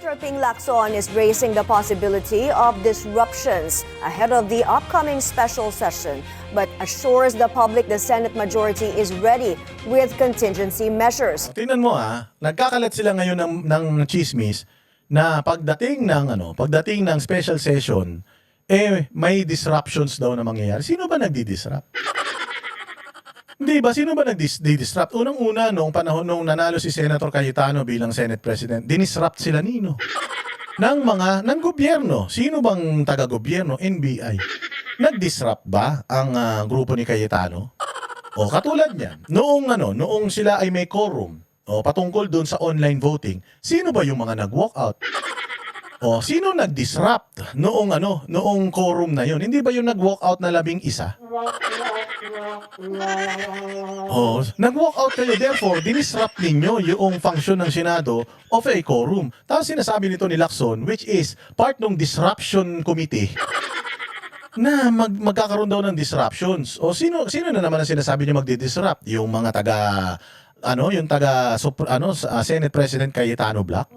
Senator Ping Lacson is raising the possibility of disruptions ahead of the upcoming special session, but assures the public the Senate majority is ready with contingency measures. Tingnan mo nagkakalat sila ngayon ng chismis na pagdating ng special session, may disruptions daw na mangyayari. Sino ba nagdi-disrupt? Hindi ba? Sino ba nag-disrupt? Unang-una, noong panahon nung nanalo si Senator Cayetano bilang Senate President, dinisrupt sila nino. Ng gobyerno. Sino bang taga-gobyerno? NBI. Nag-disrupt ba ang grupo ni Cayetano? O katulad niyan, noong sila ay may quorum, patungkol doon sa online voting, sino ba yung mga nag-walk out? O sino nag-disrupt noong quorum na yun? Hindi ba yung nag-walk out na 11? Nag-walk out kayo, therefore, dinisrupt ninyo yung function ng Senado of a quorum. Tapos sinasabi nito ni Lacson, which is part ng disruption committee, na magkakaroon daw ng disruptions. O sino na naman ang sinasabi niya magdi-disrupt? Yung mga Senate President Cayetano Black?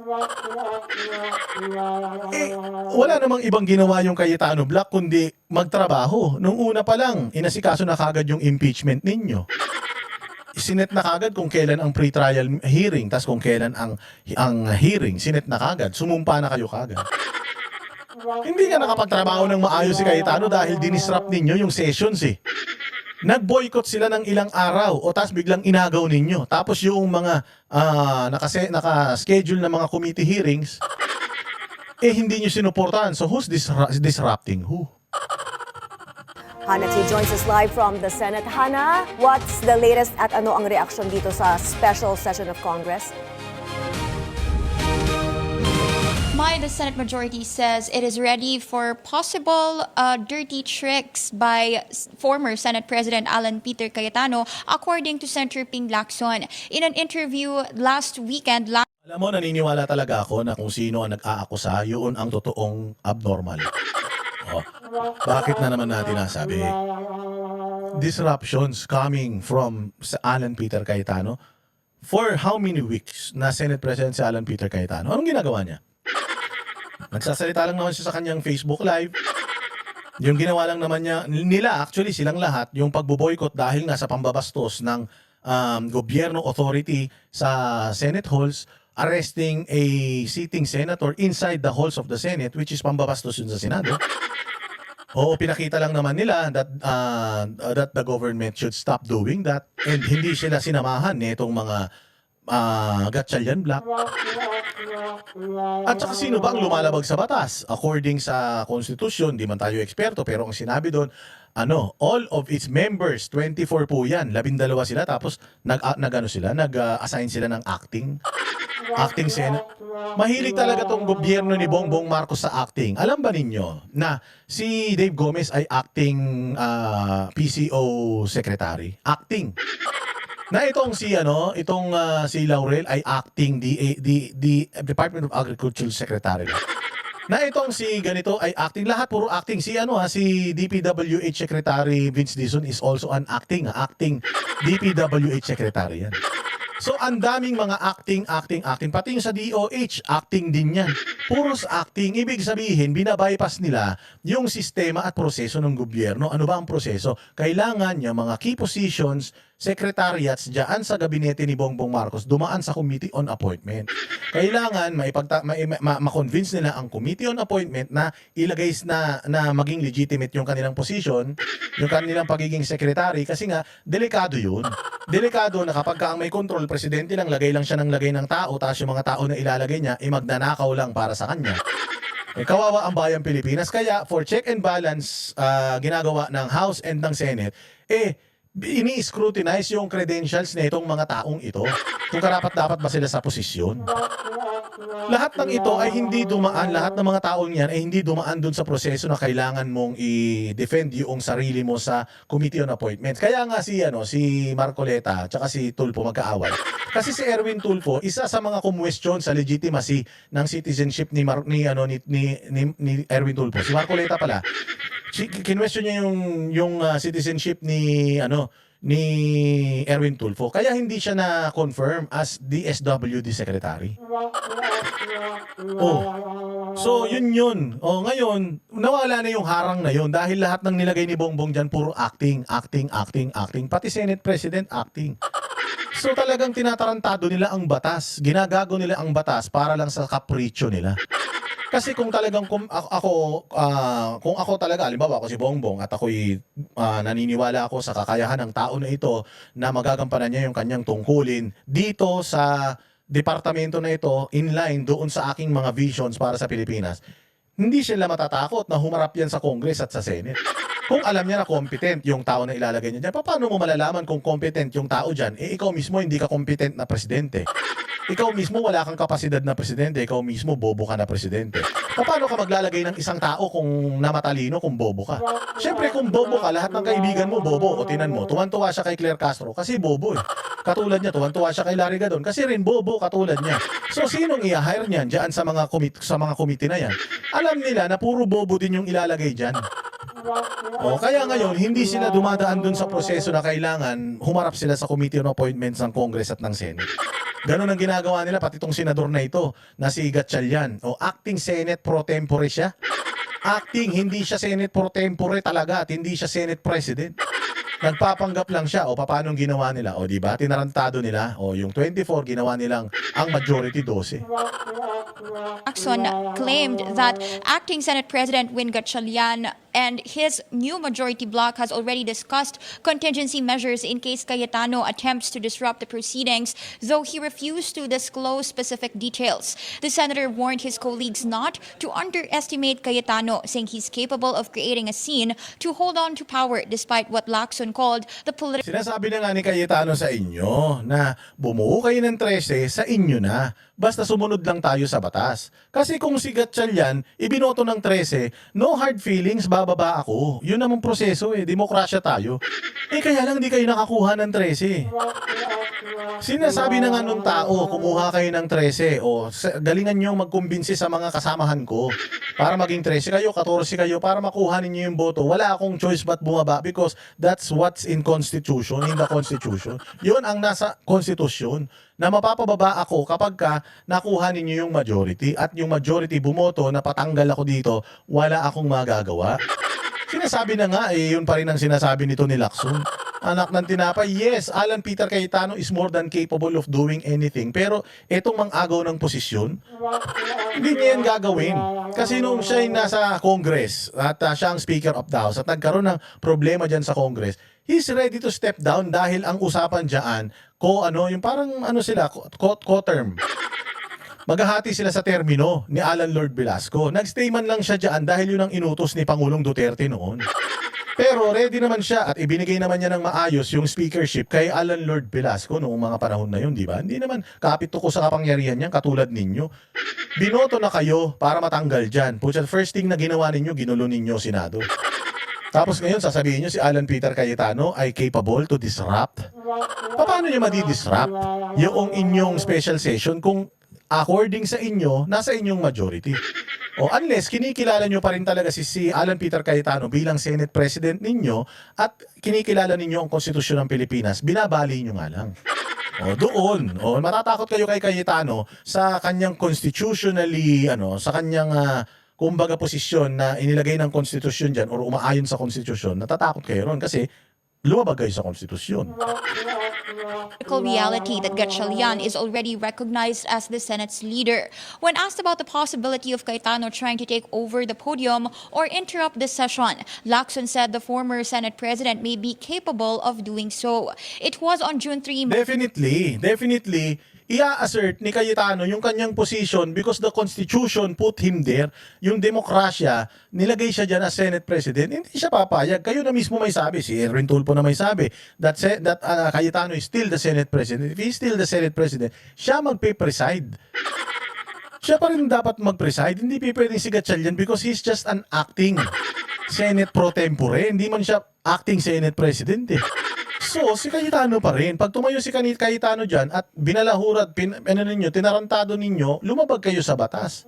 Wala namang ibang ginawa yung Cayetano Black kundi magtrabaho. Nung una pa lang, inasikaso na kagad yung impeachment ninyo. Sinet na kagad kung kailan ang pre-trial hearing, tas kung kailan ang hearing, sinet na kagad. Sumumpa na kayo kagad. Hindi nga nakapagtrabaho ng maayos si Cayetano dahil dinisrupt ninyo yung sessions Nag-boycott sila ng ilang araw o tas biglang inagaw ninyo. Tapos yung mga naka-schedule na mga committee hearings, hindi nyo sinuportahan. So who's disrupting who? Hannah T. joins us live from the Senate. Hannah, what's the latest at ano ang reaksyon dito sa special session of Congress? The Senate majority says it is ready for possible dirty tricks by former Senate President Alan Peter Cayetano, according to Senator Ping Lacson. In an interview last weekend, Alam mo, naniniwala talaga ako na kung sino ang nag-aakusa, yun ang totoong abnormal. Bakit na naman natin nasabi? Disruptions coming from Alan Peter Cayetano. For how many weeks na Senate President si Alan Peter Cayetano? Anong ginagawa niya? Nagsasalita lang naman siya sa kanyang Facebook Live. Yung ginawa lang naman nila, actually silang lahat, yung pagbo-boycott dahil nga sa pambabastos ng gobyerno authority sa Senate halls, arresting a sitting senator inside the halls of the Senate, which is pambabastos yun sa Senado. Oo, pinakita lang naman nila that the government should stop doing that, and hindi sila sinamahan nitong mga Gatchalian Black. At saka sino ba ang lumalabag sa batas? According sa Constitution, di man tayo eksperto, pero ang sinabi doon, all of its members, 24 po yan, 12 sila, tapos nag-assign sila ng acting Senate. Mahilig talaga tong gobyerno ni Bongbong Marcos sa acting. Alam ba ninyo na si Dave Gomez ay acting PCO secretary? Acting. Na itong si Laurel ay acting Department of Agriculture Secretary. Na itong si ganito ay acting, lahat puro acting. Si DPWH Secretary Vince Dizon is also an acting DPWH Secretary yan. So ang daming mga acting. Pati yung sa DOH, acting din yan. Puros acting. Ibig sabihin, binabypass nila yung sistema at proseso ng gobyerno. Ano ba ang proseso? Kailangan niya mga key positions, secretariats dyan sa gabinete ni Bongbong Marcos dumaan sa Committee on Appointment. Kailangan ma-convince nila ang Committee on Appointment na ilagay na maging legitimate yung kanilang position, yung kanilang pagiging secretary, kasi nga delikado yun. Delikado na kapag ang may control, presidente lang, lagay lang siya ng lagay ng tao, tapos yung mga tao na ilalagay niya, magnanakaw lang para sa kanya. Kawawa ang bayang Pilipinas. Kaya for check and balance, ginagawa ng House and ng Senate, ini-scrutinize yung credentials na itong mga taong ito. Kung karapat-dapat ba sila sa posisyon. Lahat ng ito ay hindi dumaan, lahat ng mga taong yan ay hindi dumaan dun sa proseso na kailangan mong i-defend yung sarili mo sa Committee on Appointments. Kaya nga si Marcoleta at si Tulfo magkaaway. Kasi si Erwin Tulfo, isa sa mga kumwestiyon sa legitimacy ng citizenship ni Erwin Tulfo. Si Marcoleta pala, kinwestiyon niya yung citizenship ni Erwin Tulfo. Kaya hindi siya na-confirm as DSWD Secretary. Oh. So, yun. Oh, ngayon, nawala na yung harang na yun dahil lahat ng nilagay ni Bongbong dyan puro acting. Pati Senate President acting. So talagang tinatarantado nila ang batas. Ginagago nila ang batas para lang sa kapritsyo nila. Kasi kung talagang kung ako talaga, halimbawa ako si Bongbong at ako'y naniniwala ako sa kakayahan ng tao na ito na magagampanan niya yung kanyang tungkulin dito sa departamento na ito in line doon sa aking mga visions para sa Pilipinas, hindi sila matatakot na humarap yan sa Congress at sa Senate. Kung alam niya na competent yung tao na ilalagay niya dyan, paano mo malalaman kung competent yung tao dyan? Eh, ikaw mismo hindi ka competent na presidente. Ikaw mismo wala kang kapasidad na presidente. Ikaw mismo bobo ka na presidente. Paano ka maglalagay ng isang tao kung namatalino kung bobo ka? Siyempre kung bobo ka, lahat ng kaibigan mo bobo. O tinan mo, tuwan-tuwa siya kay Claire Castro kasi bobo eh. Katulad niya, tuwan-tuwa siya kay Larry Gadon kasi rin bobo katulad niya. So sinong i-hire niyan diyan sa mga committee na yan? Alam nila na puro bobo din yung ilalagay diyan. O kaya ngayon, hindi sila dumadaan dun sa proseso na kailangan humarap sila sa Committee on Appointments ng Congress at ng Senate. Ganon ang ginagawa nila, pati itong senador na ito, na si Gatchalian. O acting Senate pro tempore siya. Acting, hindi siya Senate pro tempore talaga at hindi siya Senate President. Nagpapanggap lang siya. O paano ginawa nila? O diba, tinarantado nila. O yung 24, ginawa nilang ang majority 12. Lacson claimed that acting Senate President Win Gatchalian and his new majority bloc has already discussed contingency measures in case Cayetano attempts to disrupt the proceedings, though he refused to disclose specific details. The senator warned his colleagues not to underestimate Cayetano, saying he's capable of creating a scene to hold on to power despite what Lacson called the political... Sinasabi na nga ni Cayetano sa inyo na bumuo kayo ng 13 sa inyo na. Basta sumunod lang tayo sa batas. Kasi kung si Gatchalian, ibinoto ng 13, no hard feelings, bababa ako. Yun namang proseso eh, demokrasya tayo. Eh kaya lang di kayo nakakuha ng 13. Sinasabi na nga nung tao, kumuha kayo ng 13 o galingan nyo magkumbinsi sa mga kasamahan ko para maging 13 kayo, 14 kayo, para makuha ninyo yung boto. Wala akong choice but bumaba because that's what's in Constitution, in the Constitution. Yun ang nasa Constitution na mapapababa ako kapag ka nakuha ninyo yung majority at yung majority bumoto na patanggal ako dito, wala akong magagawa. Sinasabi na nga yun pa rin ang sinasabi nito ni Lacson. Anak ng tinapay, yes, Alan Peter Cayetano is more than capable of doing anything. Pero etong mang-agaw ng posisyon, hindi niya yan gagawin. Kasi nung siya ay nasa Congress at siya ang Speaker of the House at nagkaroon ng problema dyan sa Congress, he's ready to step down dahil ang usapan dyan, yung parang sila, co-term. Maghahati sila sa termino ni Alan Lord Velasco. Nagstay man lang siya dyan dahil yun ang inutos ni Pangulong Duterte noon. Pero ready naman siya at ibinigay naman niya ng maayos yung speakership kay Alan Lord Velasco noong mga panahon na yun, di ba? Hindi naman kapit ko sa kapangyarihan niyan katulad ninyo. Binoto na kayo para matanggal dyan. Pucha, first thing na ginawa ninyo, ginulo ninyo Senado. Tapos ngayon, sasabihin nyo si Alan Peter Cayetano ay capable to disrupt. Paano nyo madi-disrupt yung inyong special session kung according sa inyo, nasa inyong majority? O unless kinikilala nyo pa rin talaga si Alan Peter Cayetano bilang Senate President ninyo at kinikilala ninyo ang Konstitusyon ng Pilipinas, binabali nyo nga lang. O doon, matatakot kayo kay Cayetano sa kanyang constitutionally, sa kanyang kumbaga posisyon na inilagay ng konstitusyon dyan or umaayon sa konstitusyon, natatakot kayo ron kasi lumabag kayo sa konstitusyon. Political reality that Gatchalian is already recognized as the Senate's leader. When asked about the possibility of Cayetano trying to take over the podium or interrupt the session, Lacson said the former Senate President may be capable of doing so. It was on June 3. Definitely. Ia-assert ni Cayetano yung kanyang position because the Constitution put him there. Yung demokrasya, nilagay siya dyan as Senate President. Hindi siya papayag. Kayo na mismo may sabi. Si Erwin Tulfo na may sabi that Cayetano is still the Senate President. If he's still the Senate President, siya magpe-preside. Siya pa rin dapat mag-preside. Hindi pwedeng si Gatchalian because he's just an acting Senate pro tempore. Hindi man siya acting Senate President eh. So, si Cayetano pa rin. Pag tumayo si Cayetano dyan at binalahurat, tinarantado ninyo, lumabag kayo sa batas.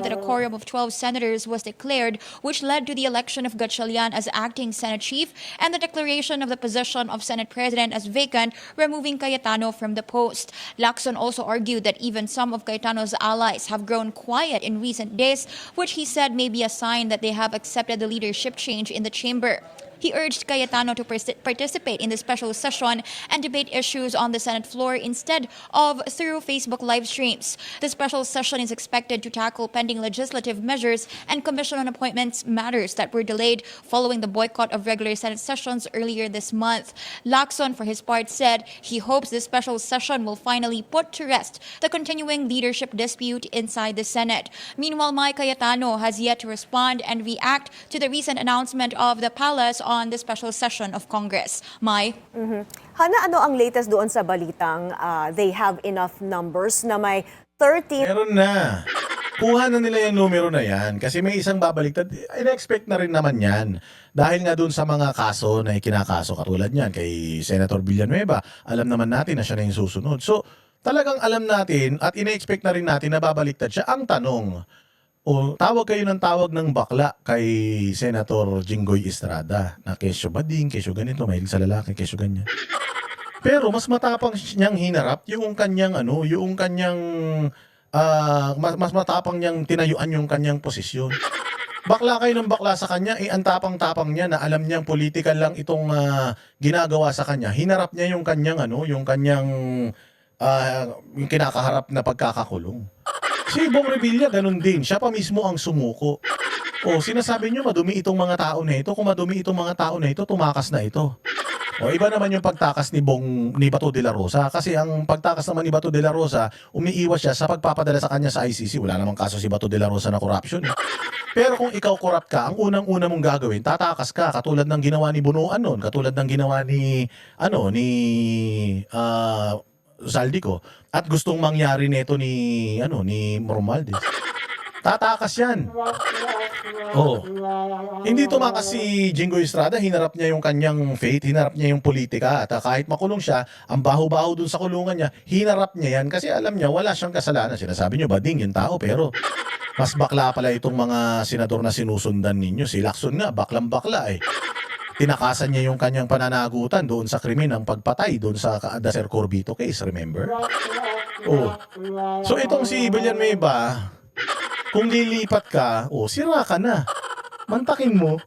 That a quorum of 12 senators was declared, which led to the election of Gatchalian as acting Senate chief and the declaration of the position of Senate President as vacant, removing Cayetano from the post. Lacson also argued that even some of Cayetano's allies have grown quiet in recent days, which he said may be a sign that they have accepted the leadership change in the chamber. He urged Cayetano to participate in the special session and debate issues on the Senate floor instead of through Facebook live streams. The special session is expected to tackle pending legislative measures and commission on appointments matters that were delayed following the boycott of regular Senate sessions earlier this month. Lacson, for his part, said he hopes this special session will finally put to rest the continuing leadership dispute inside the Senate. Meanwhile, Mike Cayetano has yet to respond and react to the recent announcement of the palace on the special session of Congress. Mai? Hana, ano ang latest doon sa balitang they have enough numbers na may 13? Meron na. Kuha na nila yung numero na yan kasi may isang babaliktad. In-expect na rin naman yan. Dahil nga dun sa mga kaso na ikinakaso katulad niyan kay Senator Villanueva, alam naman natin na siya na yung susunod. So, talagang alam natin at ina-expect na rin natin na babaliktad siya. Ang tanong, tawag kayo ng tawag ng bakla kay Senator Jinggoy Estrada na kesyo bading, kesyo ganito, mahilig sa lalaki, kesyo ganyan. Pero mas matapang niyang hinarap yung kanyang mas matapang niyang tinayuan yung kanyang posisyon. Bakla kayo ng bakla sa kanya, ang tapang-tapang niya na alam niyang political lang itong ginagawa sa kanya. Hinarap niya yung yung kinakaharap na pagkakakulong. Si Bong Revilla, ganun din. Siya pa mismo ang sumuko. Sinasabi nyo, madumi itong mga tao na ito. Kung madumi itong mga tao na ito, tumakas na ito. Iba naman yung pagtakas ni Bato de la Rosa. Kasi ang pagtakas naman ni Bato de la Rosa, umiiwas siya sa pagpapadala sa kanya sa ICC. Wala namang kaso si Bato de la Rosa na corruption. Pero kung ikaw corrupt ka, ang unang-una mong gagawin, tatakas ka. Katulad ng ginawa ni Bunuan noon. Katulad ng ginawa ni Saldico at gustong mangyari nito ni Romualdez. Tatakas yan. Hindi tumakas si Jinggoy Estrada, hinarap niya yung kanyang faith, hinarap niya yung politika at kahit makulong siya, ang baho-baho dun sa kulungan niya, hinarap niya yan kasi alam niya wala siyang kasalanan. Sinasabi niyo bading yung tao pero mas bakla pala itong mga senador na sinusundan ninyo. Si Lacson nga, baklang-bakla eh. Tinakasan niya yung kanyang pananagutan doon sa krimen ng pagpatay doon sa Dacer Corbito case, remember? So itong si Villanueva, kung lilipat ka, sira ka na. Mantakin mo.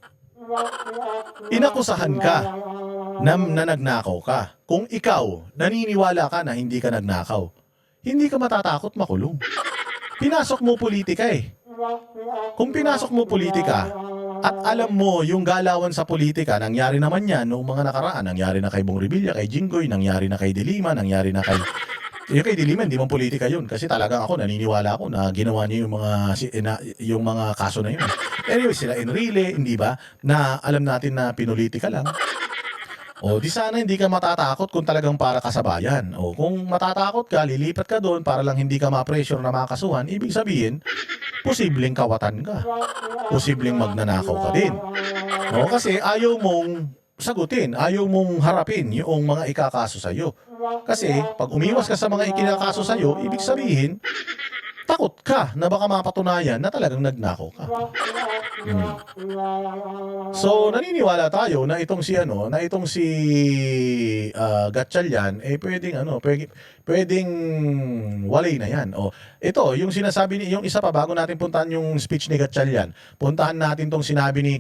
Inakusahan ka na nagnakaw ka. Kung ikaw, naniniwala ka na hindi ka nagnakaw, hindi ka matatakot makulong. Pinasok mo politika eh. Kung pinasok mo politika, at alam mo, yung galawan sa politika, nangyari naman yan noong mga nakaraan. Nangyari na kay Bong Revilla, kay Jinggoy, nangyari na kay Dilima, nangyari na kay... Yung kay Dilima, hindi man politika yun. Kasi talagang ako, naniniwala ako na ginawa niya yung mga kaso na yun. Anyway, sila Enrile, hindi ba? Na alam natin na pinulitika lang. Di sana hindi ka matatakot kung talagang para ka sa bayan. Kung matatakot ka, lilipat ka doon para lang hindi ka ma-pressure na makasuhan, ibig sabihin, posibleng kawatan ka. Posibleng magnanakaw ka din. Kasi ayaw mong sagutin, ayaw mong harapin yung mga ikakaso sa'yo. Kasi pag umiwas ka sa mga ikinakaso sa'yo, ibig sabihin, takot ka na baka mapatunayan na talagang nagnakaw ka. So naniniwala tayo na itong si Gatchalian pwedeng walay na yan. Ito yung sinasabi yung isa pa bago natin puntahan yung speech ni Gatchalian. Puntahan natin tong sinabi ni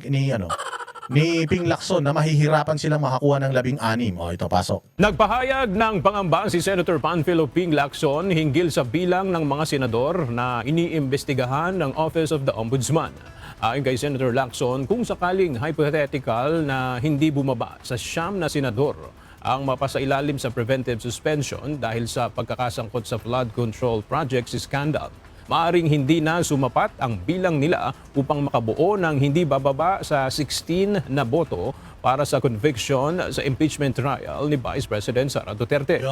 Ping Lacson na mahihirapan silang makakuha ng 16. Ito pasok. Nagpahayag ng pangamba si Senator Panfilo Ping Lacson hinggil sa bilang ng mga senador na iniimbestigahan ng Office of the Ombudsman. Ayon kay Senator Lacson, kung sakaling hypothetical na hindi bumaba sa 9 na senador ang mapasailalim sa preventive suspension dahil sa pagkakasangkot sa flood control projects scandal, maaring hindi na sumapat ang bilang nila upang makabuo ng hindi bababa sa 16 na boto para sa conviction sa impeachment trial ni Vice President Sara Duterte.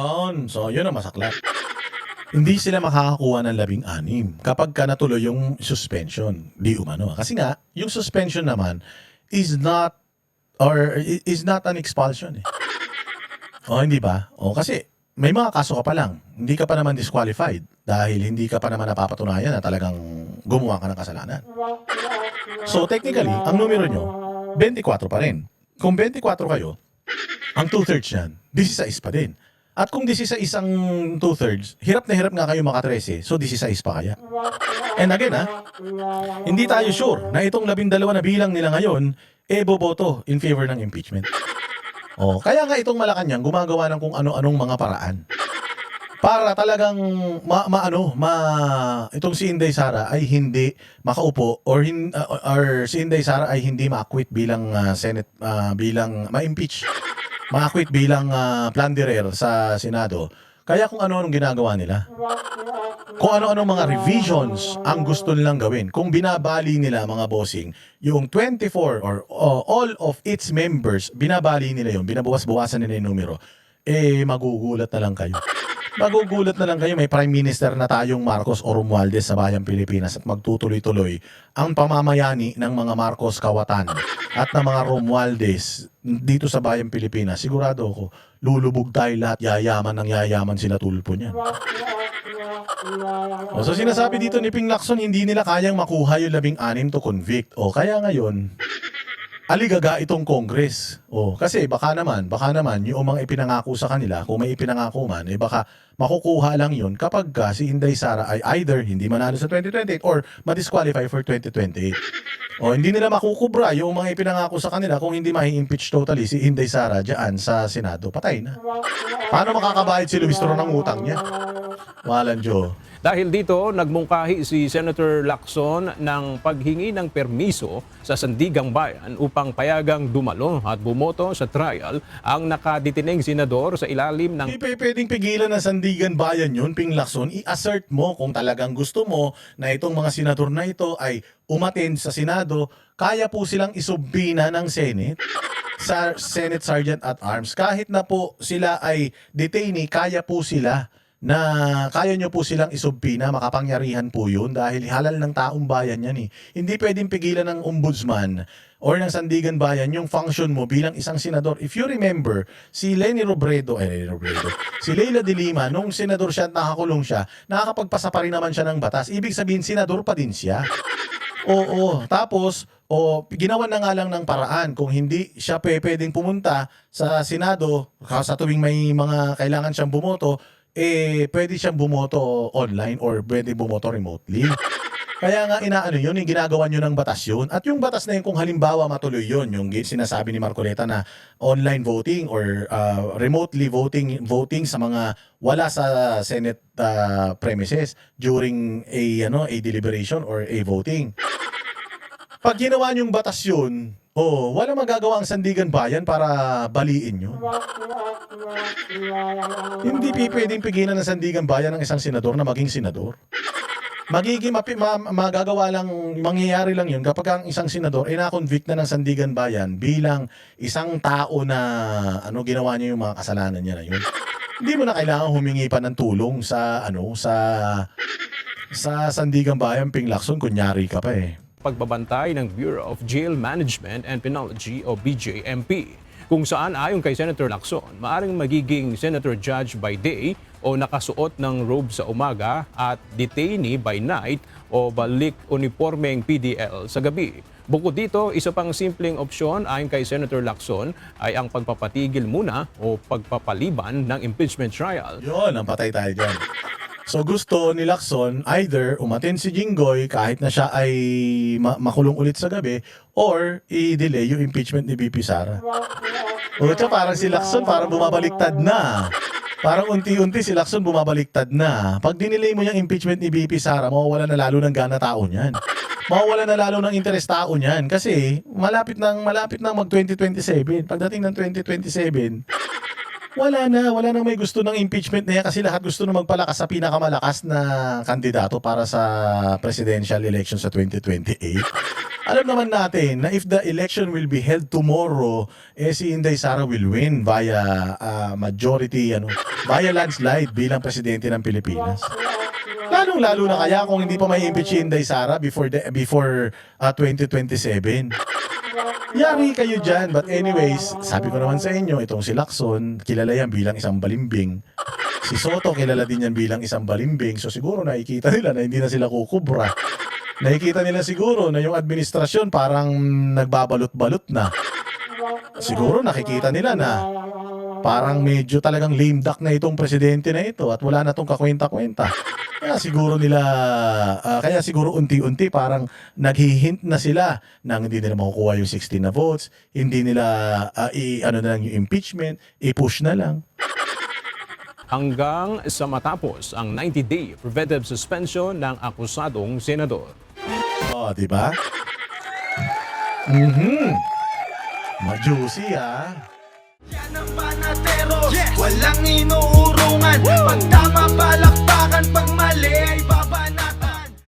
So yun ang masaklat. Hindi sila makakakuha ng 16 kapag ka natuloy yung suspension. Di umano. Kasi nga, yung suspension naman is not or is not an expulsion eh. O hindi ba? O kasi may mga kaso ka pa lang, hindi ka pa naman disqualified dahil hindi ka pa naman napapatunayan na talagang gumawa ka ng kasalanan. So technically, ang numero nyo, 24 pa rin. Kung 24 kayo, ang 2/3 yan, 16 pa din. At kung 16 ang 2/3, hirap na hirap nga kayo maka-13, so 16 pa kaya. And again hindi tayo sure na itong 12 na bilang nila ngayon, boboto in favor ng impeachment. Kaya nga itong Malacanang gumagawa ng kung ano-anong mga paraan para talagang itong si Inday Sara ay hindi makaupo or si Inday Sara ay hindi ma-acquit bilang Senate bilang ma-impeach, ma-acquit bilang plunderer sa Senado. Kaya kung ano-anong ginagawa nila. Kung ano-anong mga revisions ang gusto nilang gawin. Kung binabali nila mga bossing, yung 24 or all of its members, binabali nila yun, binabawas-bawasan nila yung numero, magugulat na lang kayo. Magugulat na lang kayo, may Prime Minister na tayong Marcos o Romualdez sa bayang Pilipinas at magtutuloy-tuloy ang pamamayani ng mga Marcos Kawatan at ng mga Romualdez dito sa bayang Pilipinas. Sigurado ako, lulubog tayo lahat, yayaman sila tulpo niyan. So sinasabi dito ni Ping Lacson, hindi nila kayang makuha yung 16 to convict. Kaya ngayon, aligaga itong Congress. Kasi baka naman yung mga ipinangako sa kanila, kung may ipinangako man, baka makukuha lang yun kapag si Inday Sara ay either hindi manalo sa 2028 or ma-disqualify for 2028. Hindi nila makukubra yung mga ipinangako sa kanila kung hindi ma-impeach totally si Inday Sara dyan sa Senado. Patay na. Paano makakabayad si Luis Toro ng utang niya? Walang Diyo. Dahil dito, nagmungkahi si Senator Lacson ng paghingi ng permiso sa Sandigang Bayan upang payagang dumalo at bumoto sa trial ang nakadetining senador sa ilalim ng... Hindi pwedeng pigilan ng Sandigan Bayan yun, Ping Lacson. I-assert mo kung talagang gusto mo na itong mga senador na ito ay umattend sa Senado. Kaya po silang isubbina ng Senate sa Senate Sergeant at Arms. Kahit na po sila ay detainee, kaya po sila na kaya nyo po silang isubbina, makapangyarihan po yun dahil halal ng taong bayan yan eh. Hindi pwedeng pigilan ng ombudsman or ng Sandigan Bayan yung function mo bilang isang senador. If you remember, si si Leila de Lima, nung senador siya at nakakulong siya, nakakapagpasa pa rin naman siya ng batas. Ibig sabihin, senador pa din siya. Tapos, ginawan na nga lang ng paraan kung hindi siya pwedeng pumunta sa Senado sa tuwing may mga kailangan siyang bumoto, pwede siyang bumoto online or pwede bumoto remotely. Kaya nga inaano yun, yung ginagawa nyo ng batas yun. At yung batas na yun, kung halimbawa matuloy yun, yung sinasabi ni Marcoleta na online voting or remotely voting sa mga wala sa Senate premises during a deliberation or a voting. Pag ginawa nyong batas yun, wala magagawa ang Sandigan Bayan para baliin yun. Hindi pwedeng pigilan ng Sandigan Bayan ng isang senador na maging senador. Mangyayari lang yun kapag ang isang senador ay na-convict na ng Sandigan Bayan bilang isang tao na ginawa niya yung mga kasalanan niya na yun. Hindi mo na kailangan humingi pa ng tulong sa Sandigan Bayan, Ping Lacson, kunyari ka pa eh. Pagbabantay ng Bureau of Jail Management and Penology o BJMP, kung saan ayon kay Senator Lacson, maaring magiging senator judge by day o nakasuot ng robe sa umaga at detainee by night o balik uniformeng PDL sa gabi. Bukod dito, isa pang simpleng opsyon ayon kay Senator Lacson ay ang pagpapatigil muna o pagpapaliban ng impeachment trial. Yun, ang patay tayo dyan. So gusto ni Lacson either umattend si Jinggoy kahit na siya ay makulong ulit sa gabi or i-delay yung impeachment ni BP Sara. Parang si Lacson parang bumabaliktad na. Parang unti-unti si Lacson bumabaliktad na. Pag dinelay mo yung impeachment ni BP Sara, mawawala na lalo ng gana tao niyan. Mawawala na lalo ng interes tao niyan kasi malapit nang mag-2027. Pagdating ng 2027, wala na may gusto ng impeachment na yan kasi lahat gusto na magpalakas sa pinakamalakas na kandidato para sa presidential election sa 2028. Alam naman natin na if the election will be held tomorrow, si Inday Sara will win via via landslide bilang presidente ng Pilipinas. Lalong-lalo na kaya kung hindi pa may impeach si Inday Sara before 2027. Yari kayo dyan. But anyways, sabi ko naman sa inyo, itong si Lacson, kilala yan bilang isang balimbing. Si Soto, kilala din yan bilang isang balimbing. So siguro nakikita nila na hindi na sila kukubra. Nakikita nila siguro na yung administrasyon parang nagbabalot-balot na. Siguro nakikita nila na parang medyo talagang lame duck na itong presidente na ito at wala na itong kakwenta-kwenta. Kaya siguro unti-unti parang naghihint na sila na hindi nila makukuha yung 16 na votes, hindi nila ano na lang yung impeachment, i-push na lang. Hanggang sa matapos ang 90-day preventive suspension ng akusadong senador. Oh, di ba? Ma-juicy Yan ang panatero, walang inuurungan. Pag tama palakpakan, pag mali ay